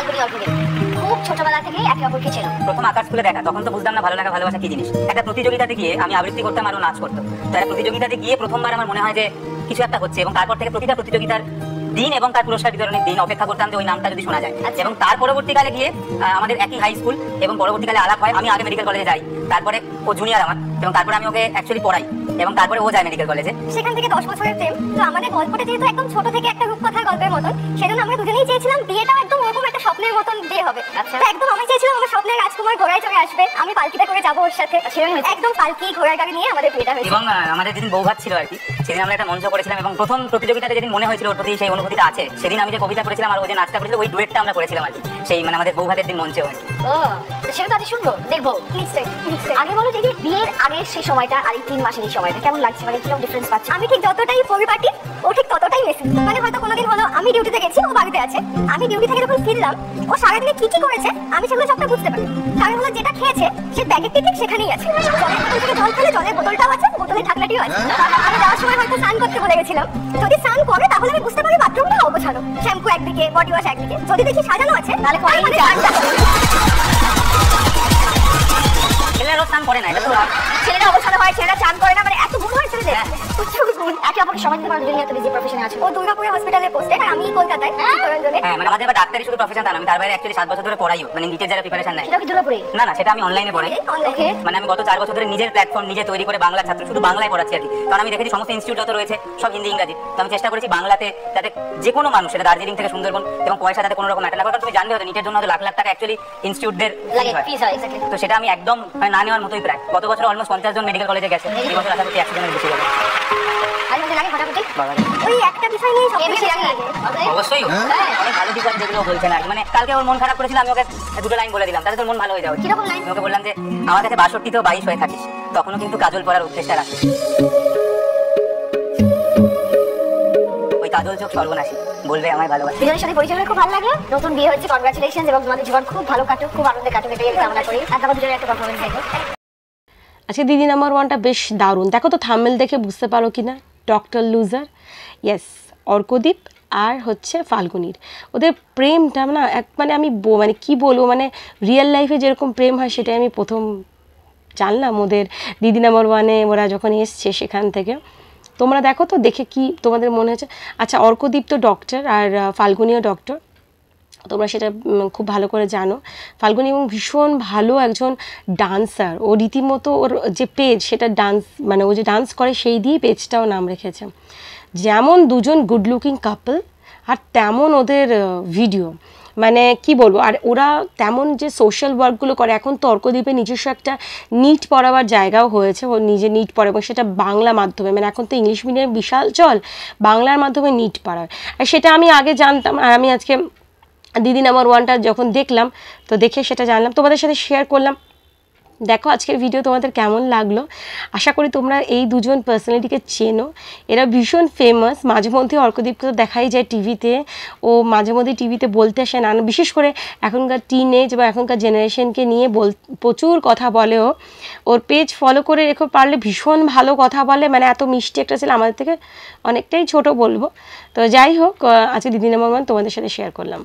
ফাল্গুনি অর্কদীপ খুব ছোটবেলা থেকে একে অপরকে চেনো। প্রথম আকাশ স্কুলে দেখা, তখন তো বুঝতাম না ভালো লাগা ভালোবাসা কি জিনিস। একটা প্রতিযোগিতাতে গিয়ে আমি আবৃত্তি করতাম আর ও নাচ করতো। তো একটা প্রতিযোগিতাতে গিয়ে প্রথমবার আমার মনে হয় যে কিছু একটা হচ্ছে, এবং তারপর থেকে প্রতিটা প্রতিযোগিতার দিন এবং তার পুরস্কার বিতরণের দিন অপেক্ষা করতাম যে ওই নামটা যদি শোনা যায়। এবং তার পরবর্তীকালে গিয়ে আমাদের একই হাই স্কুল, এবং পরবর্তীকালে আলাপ হয়। আমি আগে মেডিকেল কলেজে যাই, তারপরে ও জুনিয়র আমার, এবং তারপরে আমি ওকে অ্যাকচুয়ালি পড়াই, এবং তারপরে ও যায় মেডিকেল কলেজে। সেখান থেকে 10 বছরের প্রেম। তো আমাদের গল্পটা যেহেতু একদম ছোট থেকে একটা রূপকথার গল্পের মতন, সেজন্য আমরা দুজনেই চেয়েছিলাম বিয়েটাও একদম ওরকম একটা স্বপ্নের মতন বিয়ে হবে। তো একদম আমি চেয়েছিলাম আমার স্বপ্নের রাজকুমার ঘোড়ায় চড়ে আসবে, আমি পালকিতে করে যাবো ওর সাথে। একদম পালকি ঘোড়ার গাড়ি নিয়ে আমাদের বিয়েটা হয়েছে। এবং আমাদের যেদিন বৌভাত ছিল আর কি, সেদিন আমরা একটা মঞ্চ করেছিলাম, এবং প্রথম প্রতিযোগিতাতে যেদিন মনে হয়েছিল ওর প্রতি সেই অনুভূতিটা আছে, সেদিন আমি যে কবিতা করেছিলাম আর ও যে নাচটা করেছিল, ওই ডুয়েটটা আমরা করেছিলাম আর কি, সেই মানে আমাদের বৌভাতের দিন মঞ্চে আর কি। ও সেটা তো আজ শুনবো, দেখবো নিশ্চয়ই। আগে বলো যে বিয়ের আগের সেই সময়টা আর এই 3 মাসের এই সময়টা কেমন লাগছে, মানে কিরকম ডিফারেন্স পাচ্ছ? আমি ঠিক যতটাই পরিপাটি, ও ঠিক ততটাই মেসি। মানে হয়তো কোনোদিন হলো আমি ডিউটিতে গেছি, ও বাড়িতে আছে। আমি ডিউটি থেকে যখন ফিরলাম, ও সারাদিনে কি কি করেছে আমি সেগুলো সবটা বুঝতে পারি। কারণ হলো যেটা খেয়েছে সে প্যাকেটটি ঠিক সেখানেই আছে। জলের বোতল থেকে জল খেলে জলের বোতলটাও আছে, বোতলের ঢাকনাটিও আছে। আমি যাওয়ার সময় হয়তো স্নান করতে ভুলে গেছিলাম। যদি স্নান করে তাহলে আমি বুঝতে পারি বাথরুমটা অগোছালো, শ্যাম্পু একদিকে, বডি ওয়াশ একদিকে। যদি দেখি সাজানো আছে তাহলে ছেলেরাও স্নান করে না, এটা তো ছেলেরা অবসাদ হয়, ছেলেরা চান করে না, মানে এত গুণ হয় ছেলেদের। একে অপরকে সময় দিতে পারো, দুনিয়া তুমি যে প্রফেশনে আছো। ও দুর্গাপুরে হসপিটালে পোস্টে, আর আমি কলকাতায়। হ্যাঁ, মানে আমাদের ডাক্তারি শুধু প্রফেশন তা না, আমি তার বাইরে অ্যাকচুয়ালি 7 বছর ধরে পড়াইও, মানে নিটের যারা প্রিপারেশন নেয়। সেটা কি দুর্গাপুরে? না না, সেটা আমি অনলাইনে পড়াই। ওকে। মানে আমি গত 4 বছর ধরে নিজের প্ল্যাটফর্ম নিজে তৈরি করে বাংলা ছাত্র শুধু বাংলায় পড়াচ্ছি আর কি। কারণ আমি দেখেছি সমস্ত ইনস্টিটিউট যত রয়েছে সব হিন্দি ইংরাজি, তো আমি চেষ্টা করেছি বাংলাতে, যাতে যে কোনো মানুষ, সেটা দার্জিলিং থেকে সুন্দরবন, এবং পয়সা যাতে কোনো রকম ম্যাটার না করে। কারণ তুমি জানবে হয়তো নিটের জন্য হয়তো লাখ লাখ টাকা অ্যাকচুয়ালি ইনস্টিটিউটদের লাগে, ফিস হয়। তো সেটা আমি একদম না নেওয়ার মতোই প্রায়। গত বছর অলমোস্ট 50 জন মেডিকেল কলেজে গেছে, এই বছর আশা করছি 100 জনের বেশি যাবে। আর মধ্যে লাগে ফটাফটি ওই একটা বিষয় নিয়ে সব বেশি লাগে। অবশ্যই অনেক ভালো দিক আছে যেগুলো বলছেন আর মানে কালকে ওর মন খারাপ করেছিল, আমি ওকে 2টো লাইন বলে দিলাম, তাতে তোর মন ভালো হয়ে যাবে। কিরকম লাইন? ওকে বললাম যে আমার কাছে 62তেও 22 হয়ে থাকিস, তখনও কিন্তু কাজল পরার উদ্দেশ্যটা রাখিস। ওই কাজল চোখ সর্বনাশী, বলবে আমায় ভালোবাসে। দুজনের সাথে পরিচয় হয়ে খুব ভালো লাগলো। নতুন বিয়ে হচ্ছে, কনগ্রাচুলেশনস, এবং তোমাদের জীবন খুব ভালো কাটুক, খুব আনন্দে কাটুক, এটাই আমি কামনা করি। আর তোমাদের দুজনের একটা পারফরমেন্স দেখো। আচ্ছা, দিদি নাম্বার 1টা বেশ দারুণ। দেখো তো থাম্বনেল দেখে বুঝতে পারো কিনা, ডক্টর লুজার। ইয়েস, অর্কদীপ আর হচ্ছে ফাল্গুনির ওদের প্রেমটা না মানে আমি মানে কি বলবো, মানে রিয়েল লাইফে যেরকম প্রেম হয় সেটাই আমি প্রথম জানলাম ওদের দিদি নাম্বার 1-এ ওরা যখন এসছে সেখান থেকে। তোমরা দেখো তো, দেখে কি তোমাদের মনে হচ্ছে? আচ্ছা, অর্কদীপ তো ডক্টর আর ফাল্গুনিও ডক্টর, তোমরা সেটা খুব ভালো করে জানো। ফাল্গুনি এবং ভীষণ ভালো একজন ডান্সার, ও রীতিমতো ওর যে পেজ সেটা ডান্স, মানে ও যে ডান্স করে সেই দিয়েই পেজটাও নাম রেখেছে। যেমন দুজন গুড লুকিং কাপল, আর তেমন ওদের ভিডিও, মানে কি বলবো। আর ওরা তেমন যে সোশ্যাল ওয়ার্কগুলো করে। এখন তো অর্কদীপের নিজস্ব একটা নিট পড়াবার জায়গাও হয়েছে, ও নিজে নিট পড়ে, এবং সেটা বাংলা মাধ্যমে, মানে এখন তো ইংলিশ মিডিয়াম বিশাল চল, বাংলার মাধ্যমে নিট পড়ার। আর সেটা আমি আগে জানতাম, আর আমি আজকে দিদি নাম্বার 1টা যখন দেখলাম তো দেখে সেটা জানলাম, তোমাদের সাথে শেয়ার করলাম। দেখো আজকের ভিডিও তোমাদের কেমন লাগলো। আশা করি তোমরা এই দুজন পার্সোনালিটিকে চেনো, এরা ভীষণ ফেমাস। মাঝে মধ্যে অর্কদীপকে তো দেখাই যায় টিভিতে, ও মাঝে মধ্যে টিভিতে বলতে আসে না, বিশেষ করে এখনকার টিনেজ বা এখনকার জেনারেশনকে নিয়ে প্রচুর কথা বলে। ওর পেজ ফলো করে রেখো পারলে, ভীষণ ভালো কথা বলে, মানে এত মিষ্টি একটা ছেলে, আমাদের থেকে অনেকটাই ছোট বলবো। তো যাই হোক, আজকে দিদি নাম্বার 1 তোমাদের সাথে শেয়ার করলাম।